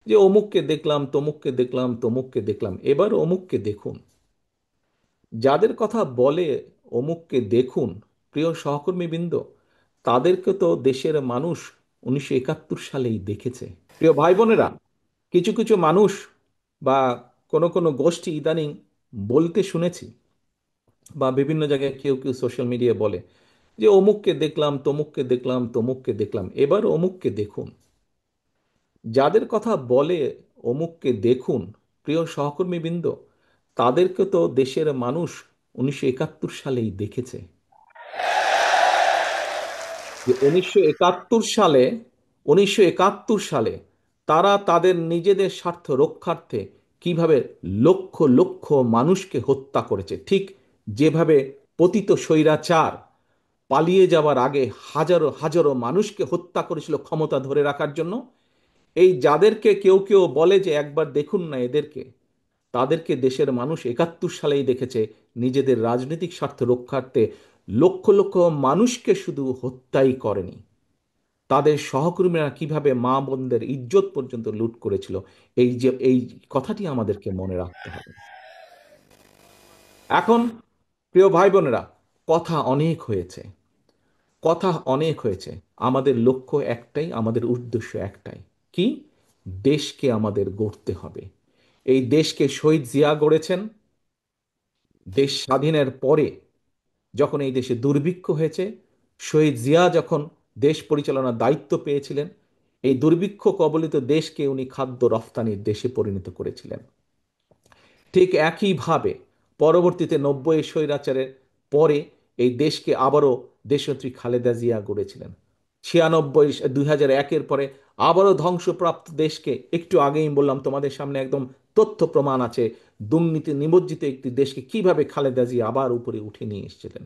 যে অমুককে দেখলাম, তমুককে দেখলাম, তমুককে দেখলাম, এবার অমুককে দেখুন। যাদের কথা বলে অমুককে দেখুন, প্রিয় সহকর্মীবৃন্দ, তাদেরকে তো দেশের মানুষ 1971 সালেই দেখেছে। প্রিয় ভাই বোনেরা, কিছু কিছু মানুষ বা কোনো কোনো গোষ্ঠী ইদানিং বলতে শুনেছি, বা বিভিন্ন জায়গায় কেউ কেউ সোশ্যাল মিডিয়ায় বলে যে অমুককে দেখলাম, তমুককে দেখলাম, তমুককে দেখলাম, এবার অমুককে দেখুন। যাদের কথা বলে অমুককে দেখুন, প্রিয় সহকর্মীবৃন্দ, তাদেরকে তো দেশের মানুষ 1971 সালেই দেখেছে। যে 1971 সালে তারা তাদের নিজেদের স্বার্থ রক্ষার্থে কিভাবে লক্ষ লক্ষ মানুষকে হত্যা করেছে, ঠিক যেভাবে পতিত স্বৈরাচার পালিয়ে যাওয়ার আগে হাজারো হাজারো মানুষকে হত্যা করেছিল ক্ষমতা ধরে রাখার জন্য। এই যাদেরকে কেউ কেউ বলে যে একবার দেখুন না এদেরকে, তাদেরকে দেশের মানুষ 71 সালেই দেখেছে নিজেদের রাজনৈতিক স্বার্থ রক্ষার্থে লক্ষ লক্ষ মানুষকে শুধু হত্যাই করেনি, তাদের সহকর্মীরা কিভাবে মা বোনদের ইজ্জত পর্যন্ত লুট করেছিল। এই কথাটি আমাদেরকে মনে রাখতে হবে। এখন প্রিয় ভাই বোনেরা, কথা অনেক হয়েছে, কথা অনেক হয়েছে। আমাদের লক্ষ্য একটাই, আমাদের উদ্দেশ্য একটাই। কি? দেশকে আমাদের গড়তে হবে। এই দেশকে শহীদ জিয়া গড়েছেন। দেশ স্বাধীনের পরে যখন এই দেশে দুর্ভিক্ষ হয়েছে, শহীদ জিয়া যখন দেশ পরিচালনার দায়িত্ব পেয়েছিলেন, এই দুর্ভিক্ষ কবলিত দেশকে উনি খাদ্য রফতানির দেশে পরিণত করেছিলেন। ঠিক একইভাবে পরবর্তীতে 90 স্বৈরাচারের পরে এই দেশকে আবারও দেশনেত্রী খালেদা জিয়া গড়েছিলেন। 2001-এর পরে আবারও ধ্বংসপ্রাপ্ত দেশকে, একটু আগেই বললাম তোমাদের সামনে একদম তথ্য প্রমাণ আছে, দুর্নীতি নিমজ্জিত একটি দেশকে কিভাবে খালেদা জিয়া আবার উপরে উঠে নিয়ে এসেছিলেন।